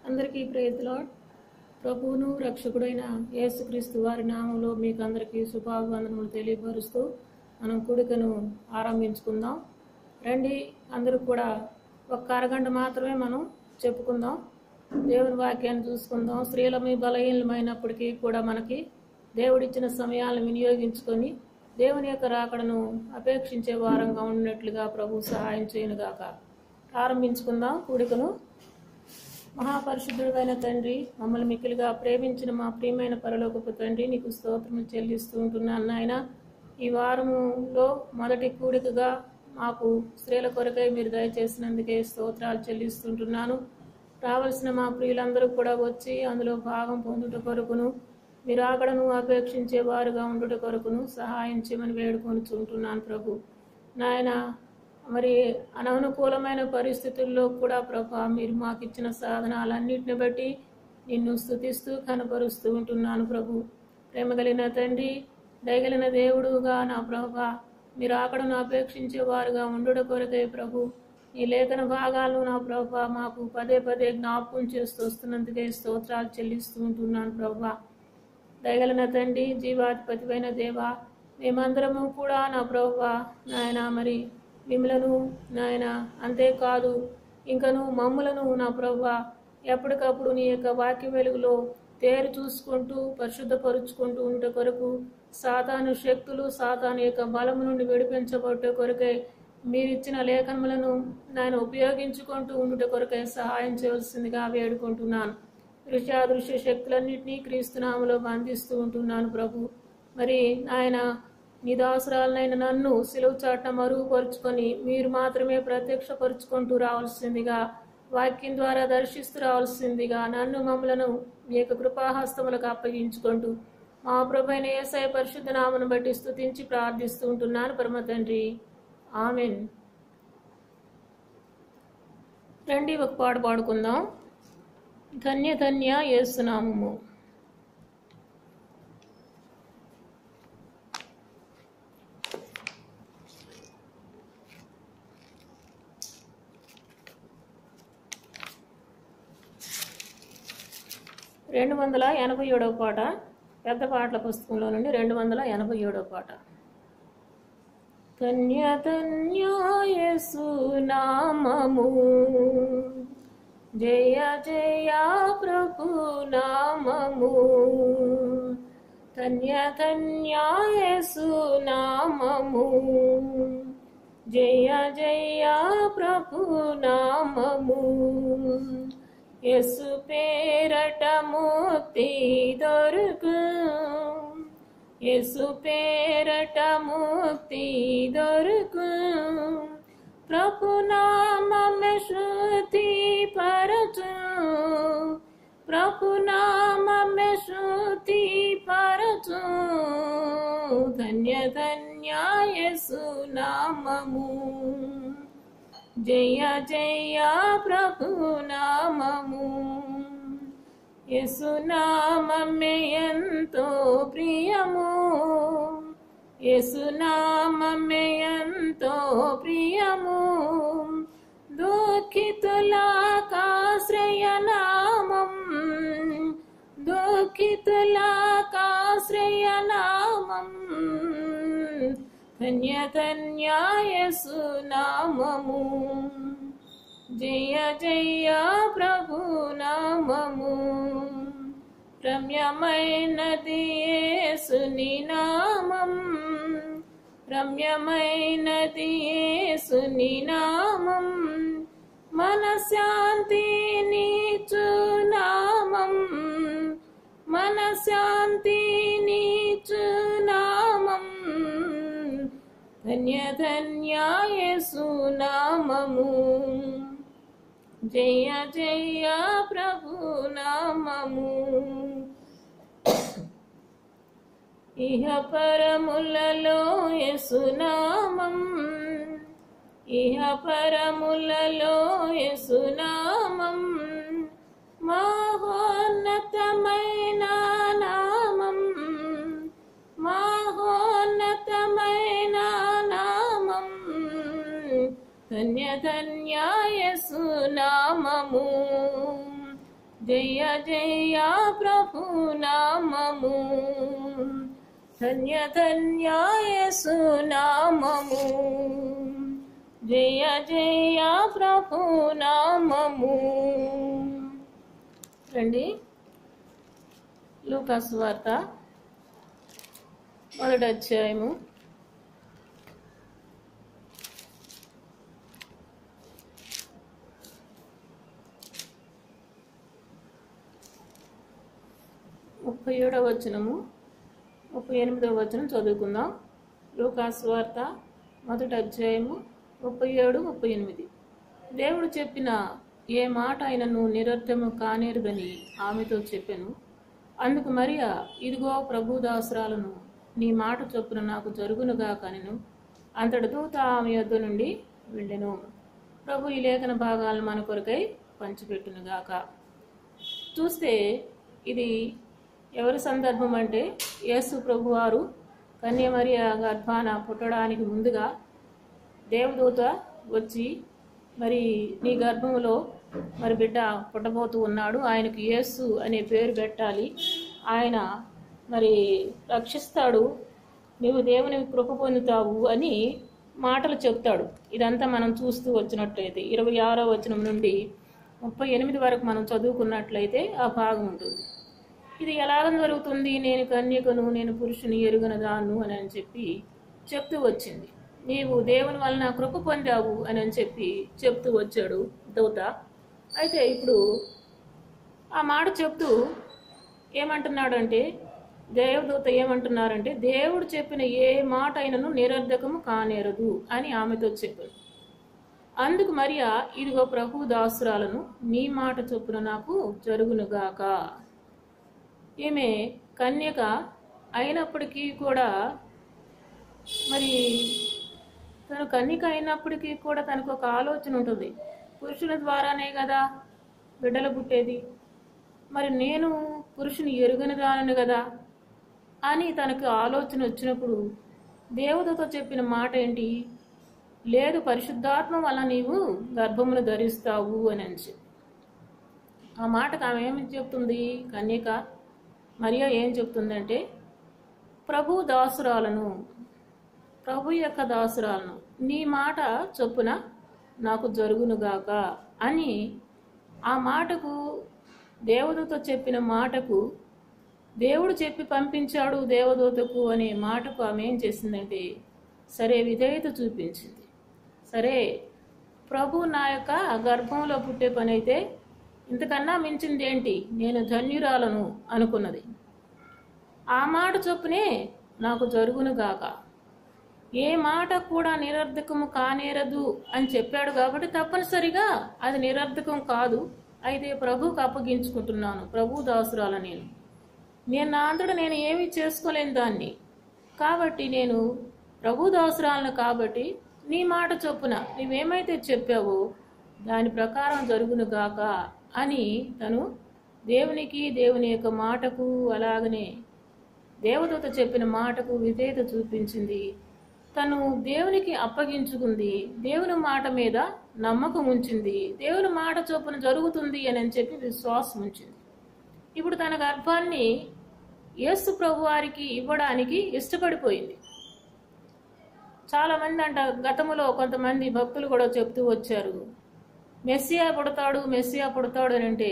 అందరికీ praise the lord. ప్రభువును రక్షకుడైన యేసుక్రీస్తు వారి నామంలో మీకు అందరికీ శుభాభివందనములు తెలియపరుస్తూ మనం కూడికను ఆరంభించుకుందాం. రండి, అందరూ కూడా ఒక అరగంట మాత్రమే మనం చెప్పుకుందాం. దేవుని వాక్యాన్ని చూసుకుందాం. స్త్రీలమై బలహీనమైనప్పటికీ కూడా మనకి దేవుడిచ్చిన సమయాలను వినియోగించుకొని దేవుని యొక్క రాకడను అపేక్షించే వారంగా ఉన్నట్లుగా ప్రభు సహాయం చేయనుగాక. ప్రారంభించుకుందాం కూడికను. మహాపరిశుద్ధుడైన తండ్రి, మమ్మల్ని మిక్కిలిగా ప్రేమించిన మా ప్రియమైన పరలోకపు తండ్రి, నీకు స్తోత్రము చెల్లిస్తూ ఉంటున్నాను నాయన. ఈ వారములో మొదటి కూడికగా మాకు స్త్రీల కొరకై మీరు దయచేసినందుకే స్తోత్రాలు చెల్లిస్తుంటున్నాను. రావాల్సిన మా ప్రియులందరూ కూడా వచ్చి అందులో భాగం పొందుట కొరకును, మీరు ఆకడను అపేక్షించే వారుగా ఉండుట కొరకును సహాయం చేయమని వేడుకొనుచుంటున్నాను ప్రభు. నాయన, మరి అననుకూలమైన పరిస్థితుల్లో కూడా ప్రభా, మీరు మాకు ఇచ్చిన సాధనాలన్నింటిని బట్టి నిన్ను స్తుతిస్తూ కనపరుస్తూ ఉంటున్నాను ప్రభు. ప్రేమ కలిగిన తండ్రి, దయగలిగిన దేవుడుగా నా ప్రభా, మీరు ఆకడను అపేక్షించే వారుగా ఉండుట కొరకే ప్రభు, ఈ లేఖన భాగాలను నా ప్రభా మాకు పదే పదే జ్ఞాపకం చేస్తూ వస్తున్నందుకే స్తోత్రాలు చెల్లిస్తూ ఉంటున్నాను ప్రభా. దయగలిగిన తండ్రి, జీవాధిపతివైన దేవా, మేమందరము కూడా నా ప్రభా నాయన మరి మిమ్మలను నాయన అంతేకాదు ఇంకను మమ్ములను నా ప్రభువా ఎప్పటికప్పుడు నీ యొక్క వాక్య వెలుగులో తేరు చూసుకుంటూ పరిశుద్ధపరుచుకుంటూ ఉండే కొరకు సాతాను శక్తులు, సాతాను యొక్క బలము నుండి విడిపించబట్టే కొరకై మీరిచ్చిన లేఖనములను నాయన ఉపయోగించుకుంటూ ఉండుట కొరకై సహాయం చేయవలసిందిగా వేడుకుంటున్నాను. దృశ్యాదృశ్య శక్తులన్నింటినీ క్రీస్తునామలో బంధిస్తూ ఉంటున్నాను ప్రభు. మరి నాయన, నీ దాసురాలనైన నన్ను సిలువ చాటున మరుగుపరుచుకొని మీరు మాత్రమే ప్రత్యక్షపరుచుకుంటూ రావాల్సిందిగా, వాక్యం ద్వారా దర్శిస్తూ రావాల్సిందిగా నన్ను మమ్మలను మీ యొక్క కృపాహస్తములకు అప్పగించుకుంటూ మా ప్రభువైన యేసయ్య పరిశుద్ధ నామమును బట్టి స్తుతించి ప్రార్థిస్తూ ఉంటున్నాను పరమ తండ్రి, ఆమెన్. రండి, ఒక పాట పాడుకుందాం. ధన్య ధన్య యేసునామము. రెండు 287వ పాట, పెద్ద పాటల పుస్తకంలో నుండి 287వ పాట. ధన్య ధన్య యేసు నామము, జయ జయ ప్రభు నామము. ధన్య ధన్య యేసు నామము, జయ జయ ప్రభు నామము. యేసు పేరట ముక్తి దొరుకు, యేసు పేరట ముక్తి దొరుకు. ప్రభు నామమే శృతి పరచు, ప్రభు నామమే శృతి పరచు. ధన్య ధన్య యేసు నామము, జయ జయ ప్రభు నామము. యేసు నామమే ఎంతో ప్రియము, యేసు నామమే ఎంతో ప్రియము. దుఃఖితులకాశ్రయ నామం, దుఃఖితులకాశ్రయ నామం. ధన్య ధన్య యేసు నామము, జయ జయ ప్రభు నామము. రమ్యమైనది యేసుని నామం, రమ్యమైనది యేసుని నామం. మనశ్శాంతినిచ్చు నామం, మనశ్శాంతినిచ్చు నామం. ధన్య ధన్య యేసు నామము, జయ జయ ప్రభు నామము. ఇహ పరములలో యేసు నామం, ఇహ పరములలో యేసు నామం. మహోన్నతమైన నామం, మహోన్నతమైన నామం. ధన్య ధన్య యేసు యేసు నామము, జయ జయ ప్రభు నామము, ధన్య ధన్య యేసు నామము, జయ జయ ప్రభు నామము. రండి, లూకా సువార్త 1వ అధ్యాయము 37వ వచనము 38వ వచనం చదువుకుందాం. లూకా సువార్త 1వ అధ్యాయము 37, 38. దేవుడు చెప్పిన ఏ మాట ఆయనను నిరర్థము కానేరుదని ఆమెతో చెప్పెను. అందుకు మరియా, ఇదిగో ప్రభు దాసురాలను, నీ మాట చొప్పున నాకు జరుగునుగా కనెను. అంతటి దూత ఆమె యొద్ద నుండి వెళ్ళెను. ప్రభు ఈ లేఖన భాగాలను మన కొరకై పంచిపెట్టునుగాక. చూస్తే ఇది ఎవరి సందర్భం అంటే, యేసు ప్రభువారు కన్య మరియ గర్భాన పుట్టడానికి ముందుగా దేవదూత వచ్చి, మరి నీ గర్భంలో మరి బిడ్డ పుట్టబోతూ ఉన్నాడు, ఆయనకు యేసు అనే పేరు పెట్టాలి, ఆయన మరి రక్షిస్తాడు, నీవు దేవుని కృప పొందుతావు అని మాటలు చెప్తాడు. ఇదంతా మనం చూస్తూ వచ్చినట్లయితే 26వ వచనం నుండి 38 వరకు మనం చదువుకున్నట్లయితే ఆ భాగం ఉంటుంది. ఇది ఎలాగ జరుగుతుంది, నేను కన్యకను, నేను పురుషుని ఎరుగనదాను అని చెప్పి చెప్తూ వచ్చింది. నీవు దేవుని వలన కృప పొందావు అని చెప్పి చెప్తూ వచ్చాడు దూత. అయితే ఇప్పుడు ఆ మాట చెప్తూ ఏమంటున్నాడంటే, దేవదూత ఏమంటున్నారంటే, దేవుడు చెప్పిన ఏ మాట అయినను నిరర్ధకము కానేరదు అని ఆమెతో చెప్పాడు. అందుకు మరియా, ఇదిగో ప్రభు దాసురాలను, నీ మాట చొప్పున నాకు జరుగునుగాక. ఈమె కన్యక అయినప్పటికీ కూడా, మరి తను కన్యక అయినప్పటికీ కూడా తనకు ఒక ఆలోచన ఉంటుంది. పురుషుల ద్వారానే కదా బిడ్డలు పుట్టేది, మరి నేను పురుషుని ఎరుగనిదానను కదా అని తనకు ఆలోచన వచ్చినప్పుడు దేవతతో చెప్పిన మాట ఏంటి? లేదు, పరిశుద్ధాత్మ వల్ల నీవు గర్భమును ధరిస్తావు అని చెప్పి. ఆ మాటకు ఆమె ఏమి చెప్తుంది? కన్యక మరియా ఏం చెప్తుందంటే, ప్రభు దాసురాలను, ప్రభు యొక్క దాసురాలను, నీ మాట చొప్పున నాకు జరుగునుగాక అని ఆ మాటకు, దేవదూత చెప్పిన మాటకు, దేవుడు చెప్పి పంపించాడు దేవదూతకు అనే మాటకు ఆమె ఏం చేసిందంటే, సరే విధేయత చూపించింది. సరే, ప్రభు నా యొక్క గర్భంలో పుట్టే పని అయితే ఇంతకన్నా మించింది ఏంటి, నేను ధన్యురాలను అనుకున్నది. ఆ మాట చొప్పునే నాకు జరుగునుగాక. ఏ మాట కూడా నిరర్ధకము కానేరదు అని చెప్పాడు కాబట్టి తప్పనిసరిగా అది నిరర్ధకం కాదు. అయితే ప్రభువుకు అప్పగించుకుంటున్నాను, ప్రభు దాసురాల నేను నా అంతటా నేను ఏమీ చేసుకోలేని దాన్ని కాబట్టి, నేను ప్రభు దాసురాలను కాబట్టి నీ మాట చొప్పున నీవేమైతే చెప్పావో దాని ప్రకారం జరుగునుగాక అని తను దేవునికి, దేవుని యొక్క మాటకు, అలాగనే దేవదూత చెప్పిన మాటకు విధేయత చూపించింది. తను దేవునికి అప్పగించుకుంది, దేవుని మాట మీద నమ్మకం ఉంచింది, దేవుని మాట చొప్పున జరుగుతుంది అని చెప్పి విశ్వాసం ఉంచింది. ఇప్పుడు తన గర్భాన్ని యేసు ప్రభు వారికి ఇవ్వడానికి ఇష్టపడిపోయింది. చాలా మంది గతంలో కొంతమంది భక్తులు కూడా చెప్తూ వచ్చారు, మెస్సియా పుడతాడు అని అంటే,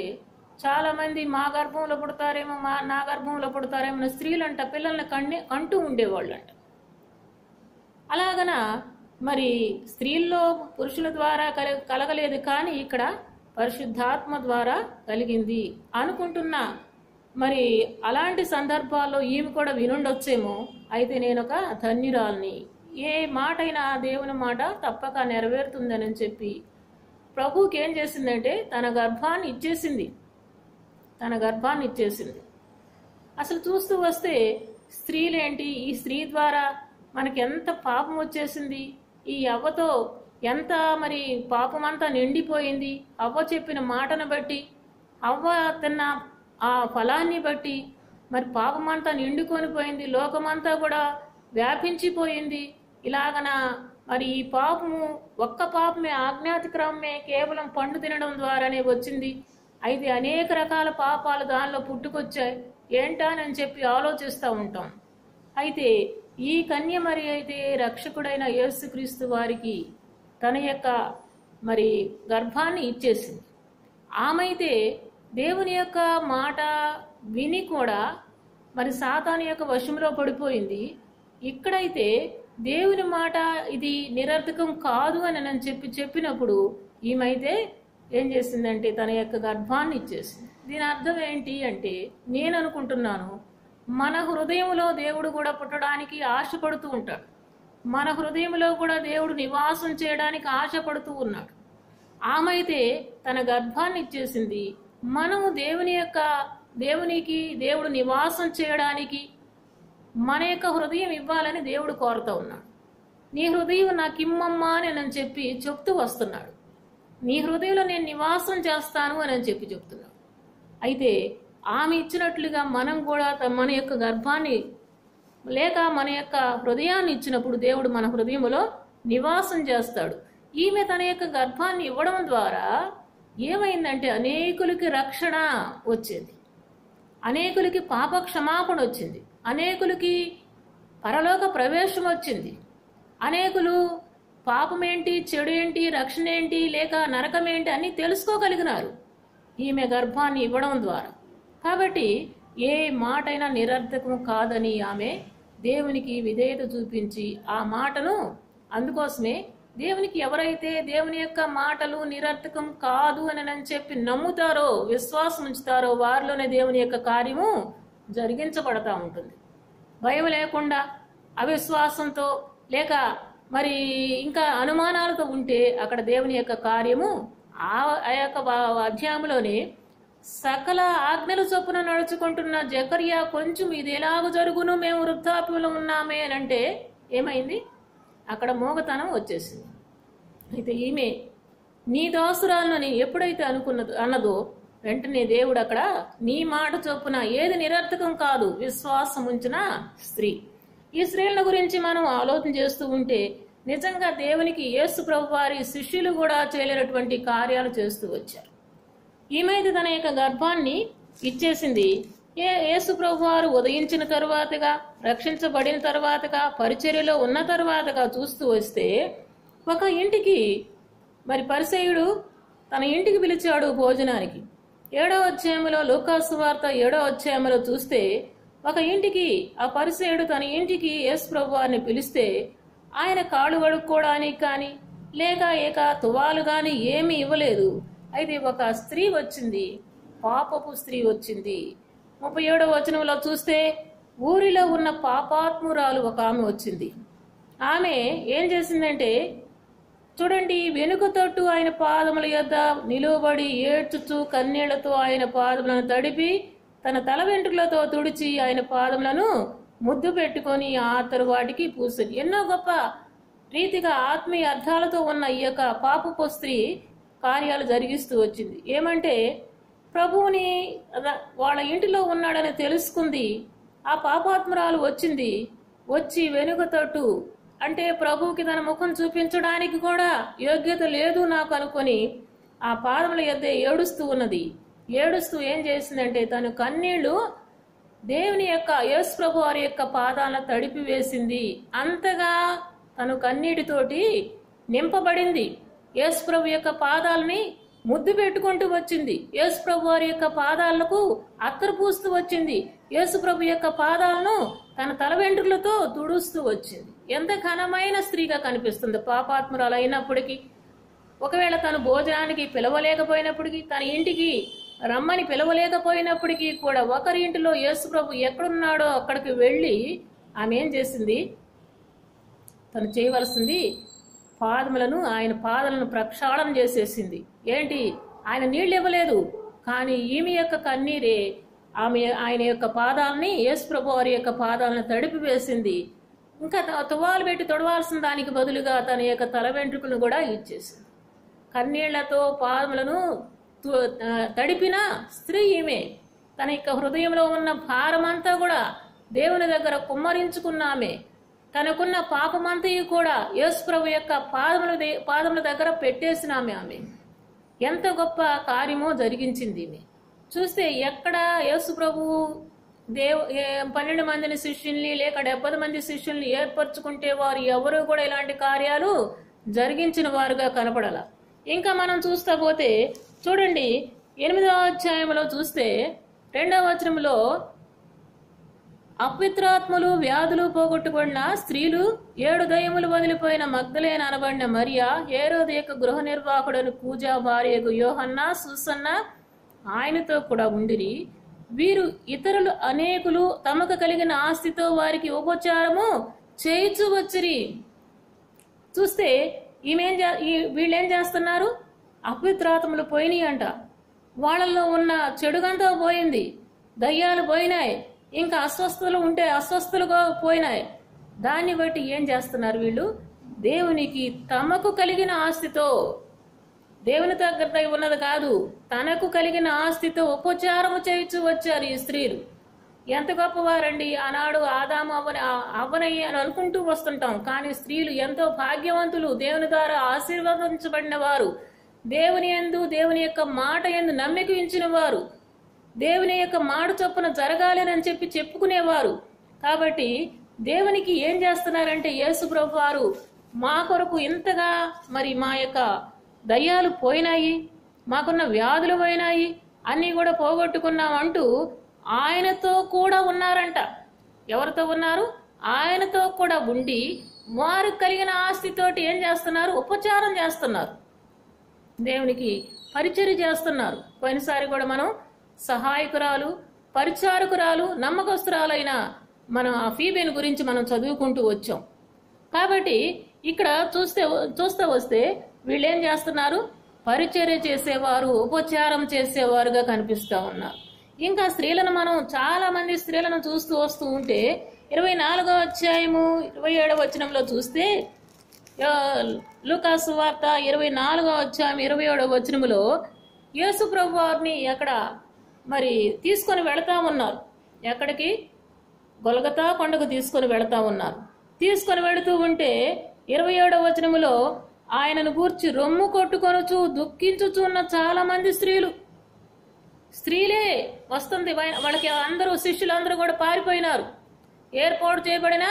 చాలా మంది మా గర్భంలో పుడతారేమో, నా గర్భంలో పుడతారేమో స్త్రీలంట పిల్లల్ని కంటూ ఉండేవాళ్ళంట. అలాగన మరి స్త్రీల్లో పురుషుల ద్వారా కలగలేదు, కానీ ఇక్కడ పరిశుద్ధాత్మ ద్వారా కలిగింది అనుకుంటున్నా. మరి అలాంటి సందర్భాల్లో ఈమె కూడా వినుండొచ్చేమో. అయితే నేను ఒక ధన్యురాల్ని, ఏ మాట అయినా దేవుని మాట తప్పక నెరవేరుతుందని చెప్పి ప్రభువుకి ఏం చేసిందంటే తన గర్భాన్ని ఇచ్చేసింది. అసలు చూస్తూ వస్తే స్త్రీలేంటి, ఈ స్త్రీ ద్వారా మనకి ఎంత పాపం వచ్చేసింది, ఈ అవ్వతో ఎంత మరి పాపమంతా నిండిపోయింది. అవ్వ చెప్పిన మాటను బట్టి, అవ్వ తిన్న ఆ ఫలాన్ని బట్టి మరి పాపమంతా నిండుకొని పోయింది, లోకమంతా కూడా వ్యాపించిపోయింది. ఇలాగన మరి ఈ పాపము ఒక్క పాపమే, ఆజ్ఞాతిక్రమమే, కేవలం పండు తినడం ద్వారానే వచ్చింది. అయితే అనేక రకాల పాపాలు దానిలో పుట్టుకొచ్చాయి. ఏంటానని చెప్పి ఆలోచిస్తూ ఉంటాం. అయితే ఈ కన్య మరి అయితే రక్షకుడైన యేసుక్రీస్తు వారికి తన యొక్క మరి గర్భాన్ని ఇచ్చేసింది. ఆమె అయితే దేవుని యొక్క మాట విని కూడా మరి సాతాను యొక్క వశంలో పడిపోయింది. ఇక్కడైతే దేవుని మాట ఇది నిరర్థకం కాదు అని నేను చెప్పినప్పుడు ఈమెయితే ఏం చేసిందంటే తన యొక్క గర్భాన్ని ఇచ్చేసింది. దీని అర్థం ఏంటి అంటే, నేను అనుకుంటున్నాను మన హృదయంలో దేవుడు కూడా పుట్టడానికి ఆశపడుతూ ఉంటాడు. మన హృదయంలో కూడా దేవుడు నివాసం చేయడానికి ఆశపడుతూ ఉన్నాడు. ఆమె అయితే తన గర్భాన్ని ఇచ్చేసింది. మనము దేవునికి దేవుడు నివాసం చేయడానికి మన యొక్క హృదయం ఇవ్వాలని దేవుడు కోరుతూ ఉన్నాడు. నీ హృదయం నాకిమ్మమ్మా అని చెప్తూ వస్తున్నాడు. నీ హృదయంలో నేను నివాసం చేస్తాను అని చెప్తున్నాడు. అయితే ఆమె ఇచ్చినట్లుగా మనం కూడా మన యొక్క గర్భాన్ని లేక మన యొక్క హృదయాన్ని ఇచ్చినప్పుడు దేవుడు మన హృదయంలో నివాసం చేస్తాడు. ఈమె తన యొక్క గర్భాన్ని ఇవ్వడం ద్వారా ఏమైందంటే అనేకులకి రక్షణ వచ్చింది, అనేకులకి పాప క్షమాపణ వచ్చింది, అనేకులకి పరలోక ప్రవేశం వచ్చింది. అనేకులు పాపం ఏంటి, చెడు ఏంటి, రక్షణ ఏంటి, లేక నరకం ఏంటి అని తెలుసుకోగలిగినారు ఈమె గర్భాన్ని ఇవ్వడం ద్వారా. కాబట్టి ఏ మాటైనా నిరర్థకం కాదని ఆమె దేవునికి విధేయత చూపించి ఆ మాటను, అందుకోసమే దేవునికి ఎవరైతే దేవుని యొక్క మాటలు నిరర్థకం కాదు అని చెప్పి నమ్ముతారో, విశ్వాసం ఉంచుతారో వారిలోనే దేవుని యొక్క కార్యము జరిగించబడతా ఉంటుంది. భయం లేకుండా అవిశ్వాసంతో లేక మరి ఇంకా అనుమానాలతో ఉంటే అక్కడ దేవుని యొక్క కార్యము ఆ యొక్క అధ్యాయంలోనే సకల ఆజ్ఞల చొప్పున నడుచుకుంటున్న జకర్యా కొంచెం ఇది ఎలాగ జరుగును, మేము వృద్ధాప్యంలో ఉన్నామే అని అంటే ఏమైంది, అక్కడ మోగతనం వచ్చేసింది. అయితే ఈమె నీ దాసురాలని ఎప్పుడైతే అన్నదో వెంటనే దేవుడు అక్కడ నీ మాట చొప్పున ఏది నిరర్థకం కాదు విశ్వాసం ఉంచిన స్త్రీ. ఈ స్త్రీల గురించి మనం ఆలోచన చేస్తూ ఉంటే నిజంగా దేవునికి యేసు ప్రభు వారి శిష్యులు కూడా చేయలేనటువంటి కార్యాలు చేస్తూ వచ్చారు. ఈమె తన యొక్క గర్భాన్ని ఇచ్చేసింది. యేసు ప్రభు వారు ఉదయించిన తరువాతగా, రక్షించబడిన తరువాతగా, పరిచర్యలో ఉన్న తరువాతగా చూస్తూ వస్తే ఒక ఇంటికి మరి పరిసయ్యుడు తన ఇంటికి పిలిచాడు భోజనానికి. 7వ అధ్యాయంలో లూకాసు వార్త 7వ అధ్యాయంలో చూస్తే ఒక ఇంటికి ఆ పరిసయ్యుడు తన ఇంటికి యేసు ప్రభు వారిని పిలిస్తే ఆయన కాళ్ళు కడుక్కోవడానికి కానీ లేక ఏక తువాలు కానీ ఏమీ ఇవ్వలేదు. అయితే ఒక స్త్రీ వచ్చింది, పాపపు స్త్రీ వచ్చింది. 37వ వచనంలో చూస్తే ఊరిలో ఉన్న పాపాత్మురాలు ఒక ఆమె వచ్చింది. ఆమె ఏం చేసిందంటే చూడండి, వెనుక తట్టు ఆయన పాదముల యొద్ద నిలువబడి ఏడ్చుచు కన్నీళ్లతో ఆయన పాదములను తడిపి తన తల వెంట్రుకలతో తుడిచి ఆయన పాదములను ముద్దు పెట్టుకొని ఆ తరువాటికి పూసింది. ఎన్నో గొప్ప రీతిగా ఆత్మీయ అర్థాలతో ఉన్న ఈ యొక్క పాపపు స్త్రీ కార్యాలు జరిగిస్తూ వచ్చింది. ఏమంటే ప్రభువుని వాళ్ళ ఇంటిలో ఉన్నాడని తెలుసుకుంది. ఆ పాపాత్మురాలు వచ్చింది. వచ్చి వెనుక తట్టు అంటే ప్రభువుకి తన ముఖం చూపించడానికి కూడా యోగ్యత లేదు నాకు అనుకొని ఆ పాదముల యొద్ద ఏడుస్తూ ఉన్నది. ఏడుస్తూ ఏం చేసిందంటే తను కన్నీళ్లు దేవుని యొక్క యేసు ప్రభు వారి యొక్క పాదాలను తడిపి వేసింది. అంతగా తను కన్నీటితోటి నింపబడింది. యేసు ప్రభు యొక్క పాదాలని ముద్దు పెట్టుకుంటూ వచ్చింది. యేసు ప్రభు వారి యొక్క పాదాలకు అత్తరు పూస్తూ వచ్చింది. యేసు ప్రభు యొక్క పాదాలను తన తల వెంట్రుకలతో తుడుస్తూ వచ్చింది. ఎంత ఘనమైన స్త్రీగా కనిపిస్తుంది పాపాత్మురాలు అయినప్పటికీ. ఒకవేళ తను భోజనానికి పిలవలేకపోయినప్పటికీ, తన ఇంటికి రమ్మని పిలవలేకపోయినప్పటికీ కూడా ఒకరి ఇంటిలో యేసు ప్రభు ఎక్కడున్నాడో అక్కడికి వెళ్ళి ఆమె ఏం చేసింది, తను చేయవలసింది ఆయన పాదలను ప్రక్షాళన చేసేసింది. ఏంటి, ఆయన నీళ్ళు ఇవ్వలేదు, కానీ ఈమె యొక్క కన్నీరే ఆయన యొక్క పాదాలని, యేసు ప్రభు వారి యొక్క పాదాలను తడిపి వేసింది. ఇంకా తువాలు పెట్టి తొడవాల్సిన దానికి బదులుగా తన యొక్క తల వెంట్రుకలను కూడా ఇచ్చేసింది. కన్నీళ్లతో పాదములను తడిపిన స్త్రీ ఈమె. తన యొక్క హృదయంలో ఉన్న భారమంతా కూడా దేవుని దగ్గర కుమ్మరించుకున్నామే. తనకున్న పాపమంతయు కూడా యేసు ప్రభు యొక్క పాదముల దగ్గర పెట్టేసిన ఆమె ఎంత గొప్ప కార్యమో జరిగించింది ఈమె. చూస్తే ఎక్కడ యేసు ప్రభు 12 మందిని శిష్యుల్ని లేక 70 మంది శిష్యుల్ని ఏర్పరచుకుంటే వారు ఎవరు కూడా ఇలాంటి కార్యాలు జరిగించిన వారుగా కనపడాల. ఇంకా మనం చూస్తా పోతే చూడండి 8వ అధ్యాయంలో చూస్తే 2వ వచనంలో అపవిత్రాత్మలు వ్యాధులు పోగొట్టుకున్న స్త్రీలు 7 దయ్యములు వదిలిపోయిన మగ్దలేన అనబడిన మరియా, హేరోదు యొక్క గృహ నిర్వాహకుడని కూజా భార్యకు యోహన్నా, సూసన్న ఆయనతో కూడా ఉండిరి. వీరు ఇతరులు అనేకులు తమకు కలిగిన ఆస్తితో వారికి ఉపచారము చేయించు వచ్చిరి. చూస్తే వీళ్ళేం చేస్తున్నారు? అపవిత్రాత్మలు పోయినాయి అంట, వాళ్ళల్లో ఉన్న చెడుగంతా పోయింది, దయ్యాలు పోయినాయి, ఇంకా అస్వస్థతలు ఉంటే అస్వస్థలుగా పోయినాయి. దాన్ని బట్టి ఏం చేస్తున్నారు వీళ్ళు? దేవునికి తమకు కలిగిన ఆస్తితో, దేవుని దగ్గర ఉన్నది కాదు, తనకు కలిగిన ఆస్తితో ఉపచారము చేయించు వచ్చారు ఈ స్త్రీలు. ఎంత గొప్పవారండి! ఆనాడు ఆదాము అవ్వనయ్యి అని అనుకుంటూ వస్తుంటాం, కానీ స్త్రీలు ఎంతో భాగ్యవంతులు, దేవుని ద్వారా ఆశీర్వదించబడిన వారు, దేవుని యందు దేవుని యొక్క మాట యందు నమ్మిక ఉంచిన వారు, దేవుని యొక్క మాట చొప్పున జరగాలని చెప్పి చెప్పుకునేవారు. కాబట్టి దేవునికి ఏం చేస్తున్నారంటే యేసు ప్రభు వారు మా కొరకు ఇంతగా మరి మా యొక్క దయ్యాలు పోయినాయి, మాకున్న వ్యాధులు పోయినాయి, అన్నీ కూడా పోగొట్టుకున్నామంటూ ఆయనతో కూడా ఉన్నారంట. ఎవరితో ఉన్నారు? ఆయనతో కూడా ఉండి వారు కలిగిన ఆస్తితోటి ఏం చేస్తున్నారు? ఉపచారం చేస్తున్నారు, దేవునికి పరిచర్య చేస్తున్నారు. పోయినసారి కూడా మనం సహాయకురాలు, పరిచారకురాలు, నమ్మకస్తురాలైన మనం ఆ ఫీబేను గురించి మనం చదువుకుంటూ వచ్చాం. కాబట్టి ఇక్కడ చూస్తే వస్తే వీళ్ళేం చేస్తున్నారు? పరిచర్య చేసేవారు, ఉపచారం చేసేవారుగా కనిపిస్తూ ఉన్నారు. ఇంకా స్త్రీలను మనం చాలా మంది స్త్రీలను చూస్తూ వస్తూ ఉంటే 24వ అధ్యాయము 27వ వచనంలో చూస్తే లూకా సువార్త 24వ అధ్యాయం 27వ వచనములో యేసు ప్రభు వారిని అక్కడ మరి తీసుకొని వెళతా ఉన్నారు. ఎక్కడికి? గొల్గతా కొండకు తీసుకొని వెళతా ఉన్నారు. తీసుకొని వెళుతూ ఉంటే 27వ వచనములో ఆయనను గూర్చి రొమ్ము కొట్టుకొనుచు దుఃఖించుచున్న చాలా మంది స్త్రీలే వస్తుంది. వాళ్ళకి అందరూ శిష్యులందరూ కూడా పారిపోయినారు. ఏర్పాటు చేయబడిన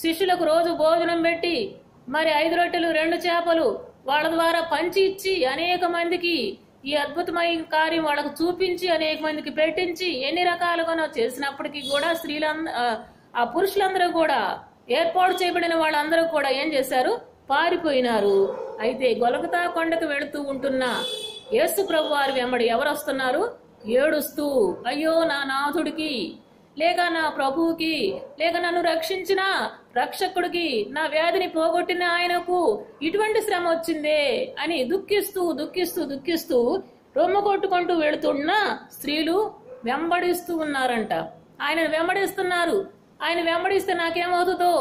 శిష్యులకు రోజు భోజనం పెట్టి మరి 5 రొట్టెలు 2 చేపలు వాళ్ళ ద్వారా పంచి ఇచ్చి అనేక మందికి ఈ అద్భుతమైన కార్యం వాళ్ళకు చూపించి అనేక మందికి పెట్టించి ఎన్ని రకాలుగానో చేసినప్పటికీ కూడా ఆ పురుషులందరూ కూడా ఏర్పాటు చేయబడిన వాళ్ళందరూ కూడా ఏం చేశారు? పారిపోయినారు. అయితే గొలగతా కొండకు వెళుతూ ఉంటున్న యేసు ప్రభు వారి వెంబడి ఎవరు వస్తున్నారు? ఏడుస్తూ, అయ్యో నా నాథుడికి, లేక నా ప్రభువుకి, లేక నన్ను రక్షించిన రక్షకుడికి, నా వ్యాధిని పోగొట్టిన ఆయనకు ఇటువంటి శ్రమ వచ్చిందే అని దుఃఖిస్తూ రొమ్ము కొట్టుకుంటూ వెళుతున్న స్త్రీలు వెంబడిస్తూ ఉన్నారంట. ఆయన వెంబడిస్తున్నారు. ఆయన వెంబడిస్తే నాకేమవుతుందో,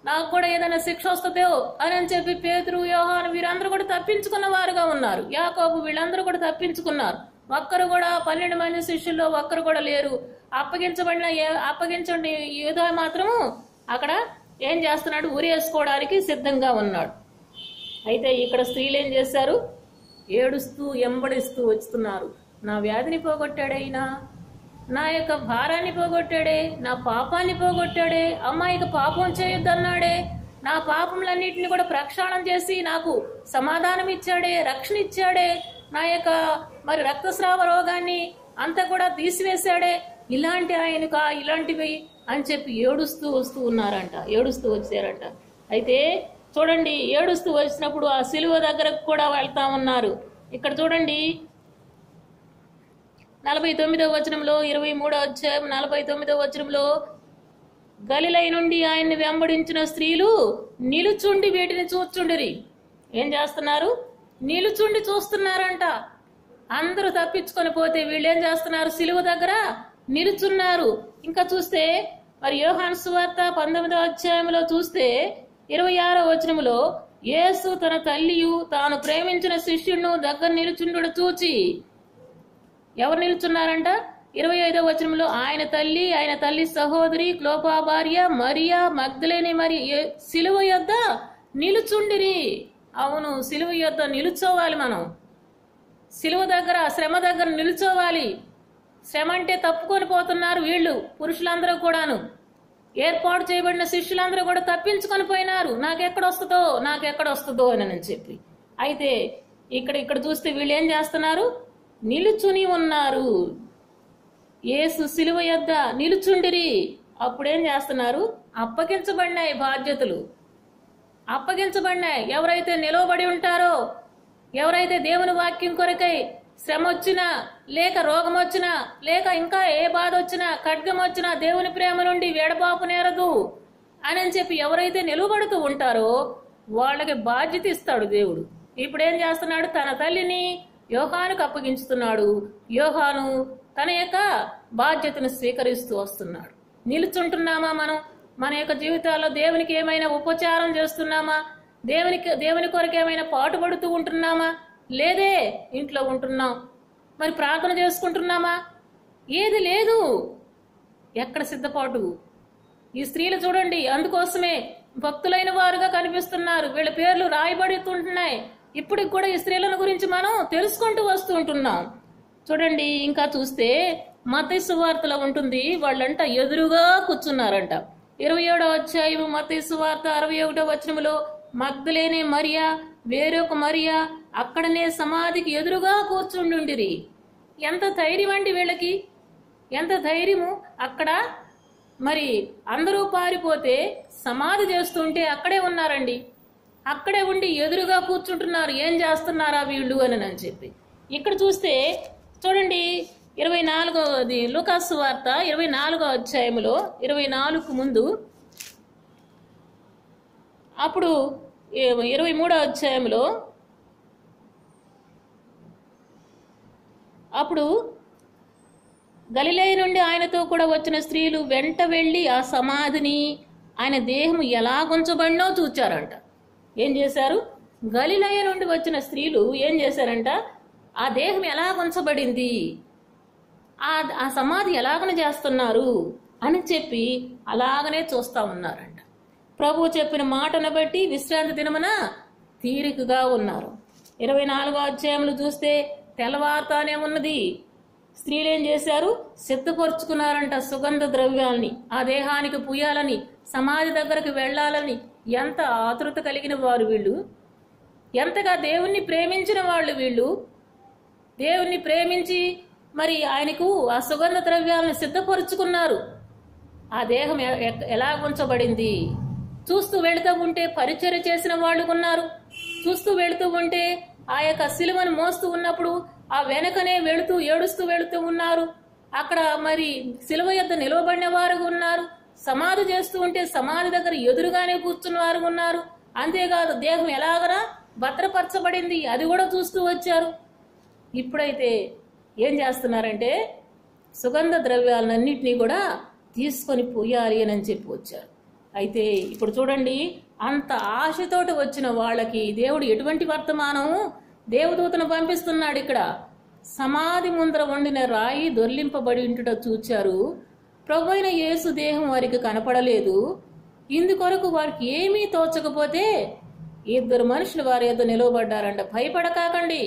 నాకు కూడా ఏదైనా శిక్ష వస్తుందో అని చెప్పి పేతురు, యోహాను వీరందరూ కూడా తప్పించుకున్న వారుగా ఉన్నారు. యాకోబు వీళ్ళందరూ కూడా తప్పించుకున్నారు. ఒక్కరు కూడా 12 మంది శిష్యుల్లో ఒక్కరు కూడా లేరు. అప్పగించండి యూదా మాత్రము అక్కడ ఏం చేస్తున్నాడు? ఉరేసుకోవడానికి సిద్ధంగా ఉన్నాడు. అయితే ఇక్కడ స్త్రీలు ఏం చేశారు? ఏడుస్తూ ఎంబడిస్తూ వస్తున్నారు. నా వ్యాధిని పోగొట్టాడైనా, నా యొక్క భారాన్ని పోగొట్టాడే, నా పాపాన్ని పోగొట్టాడే, అమ్మాయికి పాపం చేయొద్దన్నాడే, నా పాపములన్నింటినీ కూడా ప్రక్షాళన చేసి నాకు సమాధానం ఇచ్చాడే, రక్షణ ఇచ్చాడే, నా యొక్క మరి రక్తస్రావ రోగాన్ని అంతా కూడా తీసివేశాడే, ఇలాంటివి అని చెప్పి ఏడుస్తూ వస్తూ ఉన్నారంట, ఏడుస్తూ వచ్చారంట. అయితే చూడండి, ఏడుస్తూ వచ్చినప్పుడు ఆ సిలువ దగ్గరకు కూడా వెళ్తా ఉన్నారు. ఇక్కడ చూడండి 49వ వచనంలో 23వ అధ్యాయం 49వ వచనంలో గలిలయ నుండి ఆయన్ని వెంబడించిన స్త్రీలు నిలుచుండి వీటిని చూచుండిరి. ఏం చేస్తున్నారు? నిలుచుండి చూస్తున్నారంట. అందరూ తప్పించుకొని పోతే వీళ్ళు ఏం చేస్తున్నారు? సిలువ దగ్గర నిలుచున్నారు. ఇంకా చూస్తే మరి యోహాను సువార్త 19వ అధ్యాయంలో చూస్తే 26వ వచనంలో యేసు తన తల్లియు తాను ప్రేమించిన శిష్యులను దగ్గర నిలుచుండు చూచి, ఎవరు నిలుచున్నారంట? 25వ వచనంలో ఆయన తల్లి సహోదరి క్లోపా భార్య మరియా మగ్దలేని మరి సిలువ యొద్ద నిలుచుండిరి. అవును, సిలువ యొద్ద నిలుచోవాలి. మనం సిలువ దగ్గర, శ్రమ దగ్గర నిలుచోవాలి. శ్రమ అంటే తప్పుకొని పోతున్నారు వీళ్ళు, పురుషులందరూ కూడాను. ఏర్పాటు చేయబడిన శిష్యులందరూ కూడా తప్పించుకొని పోయినారు, నాకెక్కడొస్తుందో అని చెప్పి. అయితే ఇక్కడ చూస్తే వీళ్ళు ఏం చేస్తున్నారు? నిలుచుని ఉన్నారు. యేసు సిలువ యొద్ద నిలుచుండిరి. అప్పుడేం చేస్తున్నారు? అప్పగించబడినాయి బాధ్యతలు, అప్పగించబడినాయి. ఎవరైతే నిలవబడి ఉంటారో, ఎవరైతే దేవుని వాక్యం కొరకై శ్రమ వచ్చినా, లేక రోగం వచ్చినా, లేక ఇంకా ఏ బాధ వచ్చినా, ఖడ్గం వచ్చినా దేవుని ప్రేమ నుండి వేడబాపు నేరదు అని చెప్పి ఎవరైతే నిలవబడుతూ ఉంటారో వాళ్ళకి బాధ్యత ఇస్తాడు దేవుడు. ఇప్పుడు ఏం చేస్తున్నాడు? తన తల్లిని యోహానుకు అప్పగించుతున్నాడు. యోహాను తన యొక్క బాధ్యతను స్వీకరిస్తూ వస్తున్నాడు. నిలుచుంటున్నామా మనం? మన యొక్క జీవితాల్లో దేవునికి ఏమైనా ఉపచారం చేస్తున్నామా? దేవుని కొరకు ఏమైనా పాటుపడుతూ ఉంటున్నామా? లేదే, ఇంట్లో ఉంటున్నాం. మరి ప్రార్థన చేసుకుంటున్నామా? ఏది లేదు. ఎక్కడ సిద్ధపాటు? ఈ స్త్రీలు చూడండి, అందుకోసమే భక్తులైన వారుగా కనిపిస్తున్నారు. వీళ్ళ పేర్లు రాయబడుతుంటున్నాయి. ఇప్పటికి కూడా ఈ స్త్రీలను గురించి మనం తెలుసుకుంటూ వస్తూ ఉంటున్నాం. చూడండి, ఇంకా చూస్తే మత్తయి సువార్తలో ఉంటుంది, వాళ్ళంట ఎదురుగా కూర్చున్నారంట. 27వ అధ్యాయము మత్తయి సువార్త 61వ వచనములో మగ్దలేనే మరియా, వేరొక మరియా అక్కడనే సమాధికి ఎదురుగా కూర్చుండుండిరి. ఎంత ధైర్యం అండి వీళ్ళకి, ఎంత ధైర్యము! అక్కడ మరి అందరూ పారిపోతే సమాధి చేస్తుంటే అక్కడే ఉన్నారండి. అక్కడే ఉండి ఎదురుగా కూర్చుంటున్నారు. ఏం చేస్తున్నారా వీళ్ళు అని చెప్పి. ఇక్కడ చూస్తే చూడండి, 24వ లూకాసు వార్త 24వ అధ్యాయములో 24కు ముందు, అప్పుడు 23వ అధ్యాయంలో, అప్పుడు గలిలయ నుండి ఆయనతో కూడా వచ్చిన స్త్రీలు వెంట వెళ్లి ఆ సమాధిని, ఆయన దేహం ఎలా ఉంచబడినో చూచారంట. ఏం చేశారు? గలిలయ నుండి వచ్చిన స్త్రీలు ఏం చేశారంట? ఆ దేహం ఎలా ఉంచబడింది, ఆ సమాధి ఎలాగన చేస్తున్నారు అని చెప్పి అలాగనే చూస్తా ఉన్నారంట. ప్రభు చెప్పిన మాటను బట్టి విశ్రాంతి దినమున తీరికగా ఉన్నారు. 24వ అధ్యాయంలో చూస్తే తెల్లవారుతానే ఉన్నది. స్త్రీలు ఏం చేశారు? సిద్ధపరుచుకున్నారంట సుగంధ ద్రవ్యాలని, ఆ దేహానికి పూయాలని, సమాధి దగ్గరకు వెళ్లాలని. ఎంత ఆతృత కలిగిన వారు వీళ్ళు! ఎంతగా దేవుణ్ణి ప్రేమించిన వాళ్ళు వీళ్ళు! దేవుణ్ణి ప్రేమించి మరి ఆయనకు ఆ సుగంధ ద్రవ్యాలను సిద్ధపరుచుకున్నారు. ఆ దేహం ఎలా ఉంచబడింది చూస్తూ వెళుతూ ఉంటే పరిచర్య చేసిన వాళ్ళు ఉన్నారు. చూస్తూ వెళుతూ ఉంటే ఆ యొక్క సిలువను మోస్తూ ఉన్నప్పుడు ఆ వెనకనే వెళుతూ ఏడుస్తూ వెళుతూ ఉన్నారు. అక్కడ మరి సిలువ యొద్ద నిలవబడిన వారు ఉన్నారు. సమాధి చేస్తూ ఉంటే సమాధి దగ్గర ఎదురుగానే కూర్చున్న వారు ఉన్నారు. అంతేకాదు దేహం ఎలాగనా భద్రపరచబడింది అది కూడా చూస్తూ వచ్చారు. ఇప్పుడైతే ఏం చేస్తున్నారంటే సుగంధ ద్రవ్యాలన్నింటినీ కూడా తీసుకొని పోయాలి అని చెప్పి వచ్చారు. అయితే ఇప్పుడు చూడండి, అంత ఆశతోటి వచ్చిన వాళ్ళకి దేవుడు ఎటువంటి వర్తమానం దేవదూతను పంపిస్తున్నాడు. ఇక్కడ సమాధి ముందర వండిన రాయి దొర్లింపబడి ఉంటుట చూచారు. ప్రభువైన యేసు దేహం వారికి కనపడలేదు. ఇందుకొరకు వారికి ఏమీ తోచకపోతే 2 మనుషులు వారి యొద్ద నిలవబడ్డారంట. భయపడకాకండి,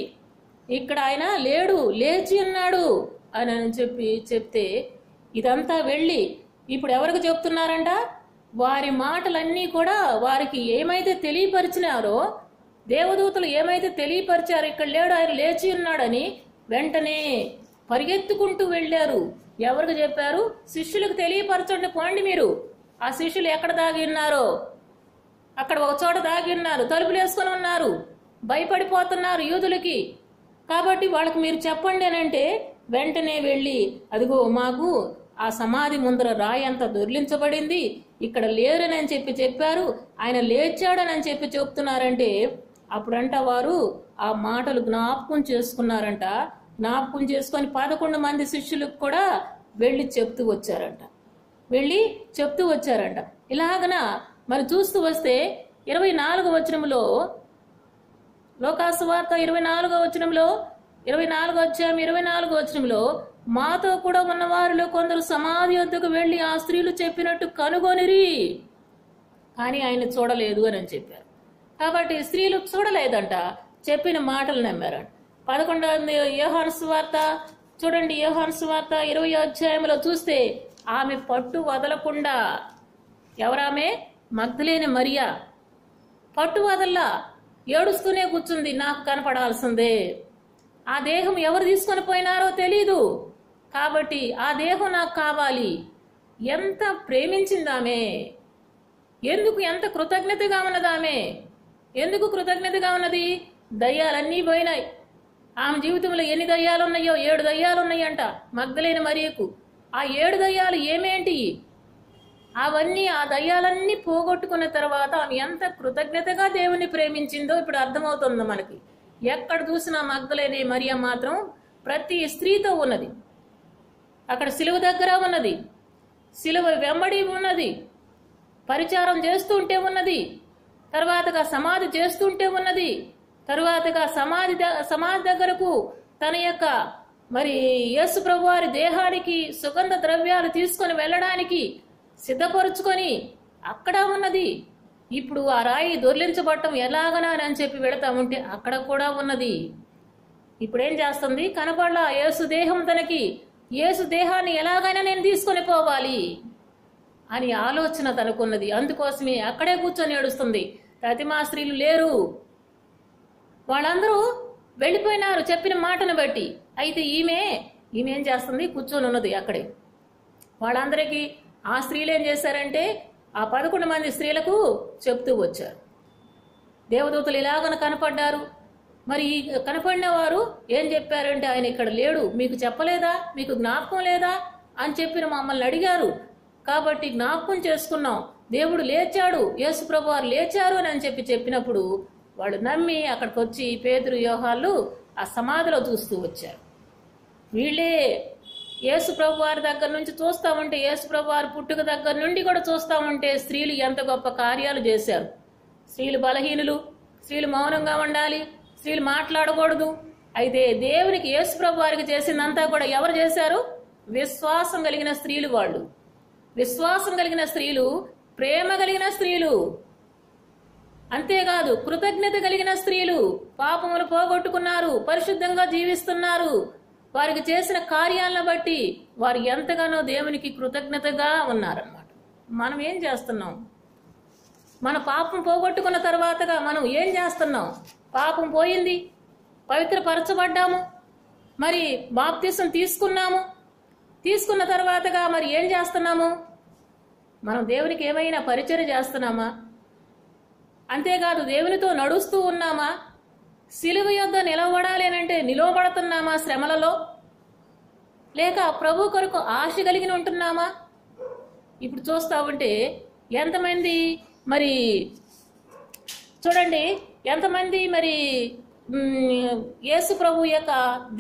ఇక్కడ ఆయన లేడు, లేచి ఉన్నాడు అని చెప్తే ఇదంతా వెళ్ళి ఇప్పుడు ఎవరికి చెప్తున్నారంట? వారి మాటలన్నీ కూడా వారికి ఏమైతే తెలియపరిచినారో, దేవదూతలు ఏమైతే తెలియపరిచారో ఇక్కడ లేడు, ఆయన లేచి ఉన్నాడని వెంటనే పరిగెత్తుకుంటూ వెళ్ళారు. ఎవరికి చెప్పారు? శిష్యులకు తెలియపరచండి, పోండి మీరు. ఆ శిష్యులు ఎక్కడ దాగి ఉన్నారో అక్కడ ఒక చోట దాగి ఉన్నారు, తలుపులు వేసుకొని ఉన్నారు, భయపడిపోతున్నారు యూదులకి. కాబట్టి వాళ్ళకి మీరు చెప్పండి అని అంటే వెంటనే వెళ్ళి అదిగో మాకు ఆ సమాధి ముందర రాయి అంతా దొర్లించబడింది, ఇక్కడ లేరని చెప్పారు, ఆయన లేచాడని చెప్తున్నారంటే అప్పుడంట వారు ఆ మాటలు జ్ఞాపకం చేసుకున్నారంట. జ్ఞాపకం చేసుకొని 11 మంది శిష్యులకు కూడా వెళ్ళి చెప్తూ వచ్చారంట. ఇలాగన మరి చూస్తూ వస్తే 24వ వచనంలో, లూకాసు వార్త 24వ వచనంలో, 24వ అధ్యాయం 24వ వచనంలో మాతో కూడా ఉన్న వారిలో కొందరు సమాధి వద్దకు వెళ్లి ఆ స్త్రీలు చెప్పినట్టు కనుగొనిరి, కానీ ఆయన చూడలేదు అని చెప్పారు. కాబట్టి స్త్రీలు చూడలేదంట, చెప్పిన మాటలు నమ్మారంట. 11వ యోహాను సువార్త చూడండి, యోహాను సువార్త 20వ అధ్యాయంలో చూస్తే ఆమె పట్టు వదలకుండా, ఎవరామె? మగ్దలేని మరియా. పట్టు వదల్లా, ఏడుస్తూనే కూర్చుంది, నాకు కనపడాల్సిందే. ఆ దేహం ఎవరు తీసుకొని పోయినారో తెలీదు, కాబట్టి ఆ దేహం నాకు కావాలి. ఎంత ప్రేమించిందామే, ఎందుకు ఎంత కృతజ్ఞతగా ఉన్నదామే. ఎందుకు కృతజ్ఞతగా ఉన్నది? దయ్యాలన్నీ పోయినాయి. ఆమె జీవితంలో ఎన్ని దయ్యాలు ఉన్నాయో? 7 దయ్యాలు ఉన్నాయంట మగ్దలేని మరియకు. ఆ 7 దయ్యాలు ఏమేంటి? అవన్నీ, ఆ దయ్యాలన్నీ పోగొట్టుకున్న తర్వాత ఆమె ఎంత కృతజ్ఞతగా దేవుణ్ణి ప్రేమించిందో ఇప్పుడు అర్థమవుతుంది మనకి. ఎక్కడ చూసినా మగ్దలేని మరియ మాత్రం ప్రతి స్త్రీతో ఉన్నది. అక్కడ సిలువ దగ్గర ఉన్నది, సిలువ వెంబడి ఉన్నది, పరిచారం చేస్తుంటే ఉన్నది, తర్వాతగా సమాధి చేస్తుంటే ఉన్నది, తరువాతగా సమాధి దగ్గరకు తన యొక్క మరి యేసు ప్రభు వారి దేహానికి సుగంధ ద్రవ్యాలు తీసుకొని వెళ్ళడానికి సిద్ధపరుచుకొని అక్కడ ఉన్నది. ఇప్పుడు ఆ రాయి దొర్లించబడటం ఎలాగనా అని చెప్పి వెళతా ఉంటే అక్కడ కూడా ఉన్నది. ఇప్పుడేం చేస్తుంది? కనపడలా యేసు దేహం తనకి. యేసు దేహాన్ని ఎలాగైనా నేను తీసుకొని పోవాలి అని ఆలోచన తనకున్నది. అందుకోసమే అక్కడే కూర్చొని ఏడుస్తుంది. ప్రతిమా స్త్రీలు లేరు, వాళ్ళందరూ వెళ్ళిపోయినారు చెప్పిన మాటను బట్టి. అయితే ఈమె ఏం చేస్తుంది? కూర్చొని ఉన్నది అక్కడే. వాళ్ళందరికీ ఆ స్త్రీలు ఏం చేశారంటే ఆ 11 మంది స్త్రీలకు చెప్తూ వచ్చారు, దేవదూతలు ఇలాగన కనపడ్డారు. మరి కనపడిన వారు ఏం చెప్పారంటే, ఆయన ఇక్కడ లేడు, మీకు చెప్పలేదా, మీకు జ్ఞాపకం లేదా అని చెప్పిన మమ్మల్ని అడిగారు. కాబట్టి జ్ఞాపకం చేసుకున్నాం, దేవుడు లేచాడు, యేసు ప్రభు వారు లేచారు అని చెప్పినప్పుడు వాళ్ళు నమ్మి అక్కడికి వచ్చి పేతురు యోహాళ్ళు ఆ సమాధిలో చూస్తూ వచ్చారు. వీళ్ళే యేసు ప్రభు వారి దగ్గర నుంచి చూస్తా ఉంటే, యేసు ప్రభు వారి పుట్టుక దగ్గర నుండి కూడా చూస్తా ఉంటే స్త్రీలు ఎంత గొప్ప కార్యాలు చేశారు. స్త్రీలు బలహీనులు, స్త్రీలు మౌనంగా ఉండాలి, స్త్రీలు మాట్లాడకూడదు. అయితే దేవునికి, యేసు ప్రభు వారికి చేసిందంతా కూడా ఎవరు చేశారు? విశ్వాసం కలిగిన స్త్రీలు. వాళ్ళు విశ్వాసం కలిగిన స్త్రీలు, ప్రేమ కలిగిన స్త్రీలు, అంతేకాదు కృతజ్ఞత కలిగిన స్త్రీలు. పాపములు పోగొట్టుకున్నారు, పరిశుద్ధంగా జీవిస్తున్నారు. వారికి చేసిన కార్యాలను బట్టి వారు ఎంతగానో దేవునికి కృతజ్ఞతగా ఉన్నారన్నమాట. మనం ఏం చేస్తున్నాం? మన పాపం పోగొట్టుకున్న తర్వాతగా మనం ఏం చేస్తున్నాం? పాపం పోయింది, పవిత్రపరచబడ్డాము, మరి బాప్తిసం తీసుకున్నాము. తీసుకున్న తర్వాతగా మరి ఏం చేస్తున్నాము? మనం దేవునికి ఏమైనా పరిచర్య చేస్తున్నామా? అంతేకాదు దేవునితో నడుస్తూ ఉన్నామా? సిలువ యొద్ద నిలబడాలి అంటే నిలవబడుతున్నామా శ్రమలలో? లేక ప్రభు కొరకు ఆశ కలిగి ఉంటున్నామా? ఇప్పుడు చూస్తా ఉంటే ఎంతమంది మరి చూడండి, ఎంతమంది మరి యేసు ప్రభు యొక్క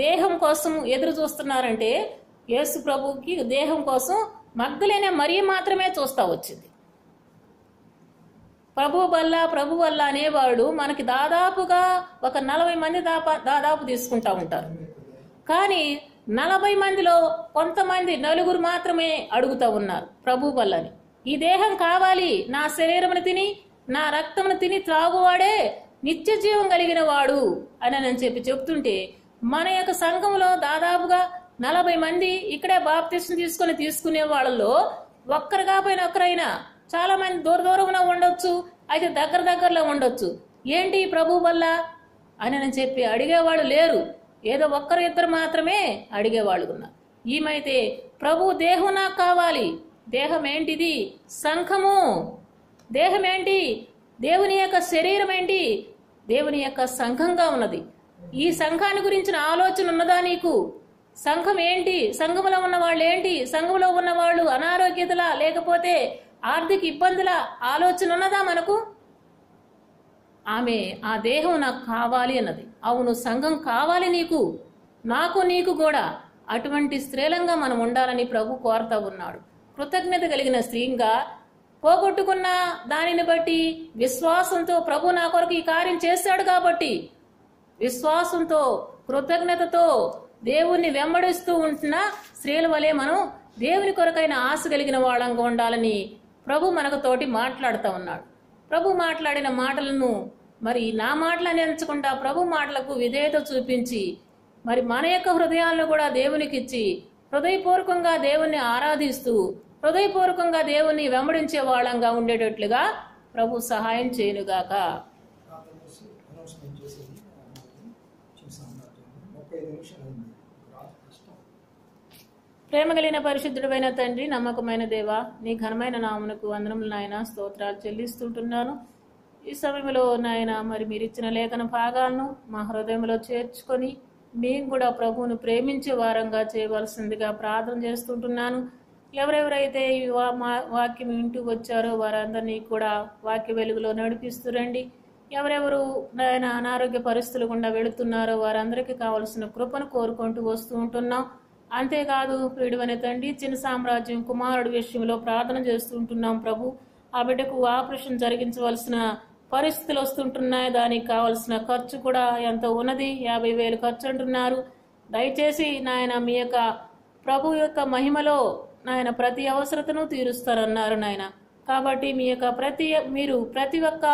దేహం కోసం ఎదురు చూస్తున్నారంటే, యేసు ప్రభుకి దేహం కోసం మగ్దలేని మరియ మాత్రమే చూస్తా వచ్చింది. ప్రభు వల్ల అనేవాడు మనకి దాదాపుగా ఒక 40 మంది దాదాపు తీసుకుంటా ఉంటారు. కానీ 40 మందిలో కొంతమంది 4 మాత్రమే అడుగుతా ఉన్నారు ప్రభు వల్లని. ఈ దేహం కావాలి, నా శరీరమును తిని నా రక్తమును తిని త్రాగువాడే నిత్య జీవం కలిగిన వాడు అని చెప్తుంటే, మన యొక్క సంఘంలో దాదాపుగా 40 మంది ఇక్కడే బాప్తిసం తీసుకునే వాళ్ళలో ఒక్కరు కాకపోయినా ఒక్కరైనా, చాలా మంది దూరంలో ఉండొచ్చు, అయితే దగ్గరలో ఉండొచ్చు. ఏంటి ప్రభు వల్ల అని చెప్పి అడిగేవాళ్ళు లేరు. ఏదో 1-2 మాత్రమే అడిగేవాళ్ళు ఉన్నారు. ఈమైతే ప్రభు దేహం నాకు కావాలి. దేహం ఏంటిది? సంఘము. దేహం ఏంటి? దేవుని యొక్క శరీరం ఏంటి? దేవుని యొక్క సంఘంగా ఉన్నది. ఈ సంఘాన్ని గురించిన ఆలోచన ఉన్నదా నీకు? సంఘం ఏంటి? సంఘములో ఉన్న వాళ్ళు ఏంటి? సంఘంలో ఉన్న వాళ్ళు అనారోగ్యతల లేకపోతే ఆర్థిక ఇబ్బందుల ఆలోచన ఉన్నదా మనకు? ఆమె ఆ దేహం నాకు కావాలి అన్నది. అవును, సంఘం కావాలి నీకు, నాకు, నీకు కూడా. అటువంటి స్త్రీలంగా మనం ఉండాలని ప్రభు కోరుతా ఉన్నాడు. కృతజ్ఞత కలిగిన స్త్రీగా పోగొట్టుకున్న దానిని బట్టి విశ్వాసంతో, ప్రభు నా కొరకు ఈ కార్యం చేశాడు కాబట్టి విశ్వాసంతో, కృతజ్ఞతతో దేవుణ్ణి వెంబడిస్తూ ఉంటున్న స్త్రీల వలె మనం దేవుని కొరకైన ఆశ కలిగిన వాళ్ళంగా ఉండాలని ప్రభు మనకు తోటి మాట్లాడుతూ ఉన్నాడు. ప్రభు మాట్లాడిన మాటలను మరి నా మాటలను ఎంచకుండా ప్రభు మాటలకు విధేయత చూపించి మరి మన యొక్క హృదయాలను కూడా దేవునికి ఇచ్చి హృదయపూర్వకంగా దేవుణ్ణి ఆరాధిస్తూ హృదయపూర్వకంగా దేవుణ్ణి వెంబడించే వాళ్ళంగా ఉండేటట్లుగా ప్రభు సహాయం చేయనుగాక. ప్రేమ కలిగిన పరిశుద్ధుడైన తండ్రి, నమ్మకమైన దేవా, నీ ఘనమైన నామమునకు వందనములు నాయన, స్తోత్రాలు చెల్లిస్తుంటున్నాను. ఈ సమయంలో నాయన మరి మీరు ఇచ్చిన లేఖన భాగాలను మా హృదయంలో చేర్చుకొని మేము కూడా ప్రభువును ప్రేమించే వారంగా చేయవలసిందిగా ప్రార్థన చేస్తుంటున్నాను. ఎవరెవరైతే ఈ వాక్యం వింటూ వచ్చారో వారందరినీ కూడా వాక్య వెలుగులో నడిపిస్తురండి. ఎవరెవరు నాయన అనారోగ్య పరిస్థితులు గుండా వెళుతున్నారో వారందరికీ కావలసిన కృపను కోరుకుంటూ వస్తూ ఉంటున్నాం. అంతేకాదు ప్రియుడైన తండ్రి, చిన్న సామ్రాజ్యం కుమారుడి విషయంలో ప్రార్థన చేస్తుంటున్నాం. ప్రభు, ఆ బిడ్డకు ఆపరేషన్ జరిగించవలసిన పరిస్థితులు వస్తుంటున్నాయి. దానికి కావలసిన ఖర్చు కూడా ఎంతో ఉన్నది, 50,000 ఖర్చు అంటున్నారు. దయచేసి నాయన మీ యొక్క ప్రభు యొక్క మహిమలో నాయన ప్రతి అవసరతను తీరుస్తారన్నారు నాయన. కాబట్టి మీ యొక్క మీరు ప్రతి ఒక్క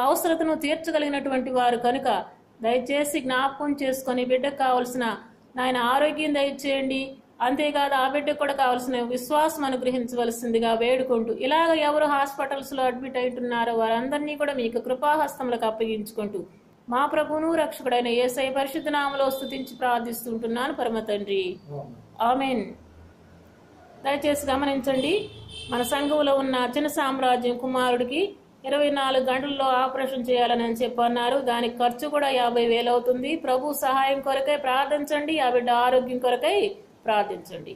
అవసరతను తీర్చగలిగినటువంటి వారు కనుక దయచేసి జ్ఞాపకం చేసుకొని బిడ్డకు కావలసిన నాయన ఆరోగ్యం దయచేయండి. అంతేకాదు ఆ బిడ్డకు కూడా కావాల్సిన విశ్వాసం అనుగ్రహించవలసిందిగా వేడుకుంటూ ఇలాగ ఎవరు హాస్పిటల్స్ లో అడ్మిట్ అవుతున్నారో వారందరినీ కూడా మీకు కృపాహస్తములకు అప్పగించుకుంటూ మా ప్రభువును రక్షకుడైన యేసయ్య పరిశుద్ధ నామములో స్తుతించి ప్రార్థిస్తుంటున్నాను పరమ తండ్రి, ఆమేన్. దయచేసి గమనించండి, మన సంఘంలో ఉన్న చిన్న సామ్రాజ్యం కుమారుడికి 24 గంటల్లో ఆపరేషన్ చేయాలని చెప్పన్నారు. దానికి ఖర్చు కూడా 50,000 అవుతుంది. ప్రభు సహాయం కొరకై ప్రార్థించండి. ఆ బిడ్డ ఆరోగ్యం కొరకై ప్రార్థించండి.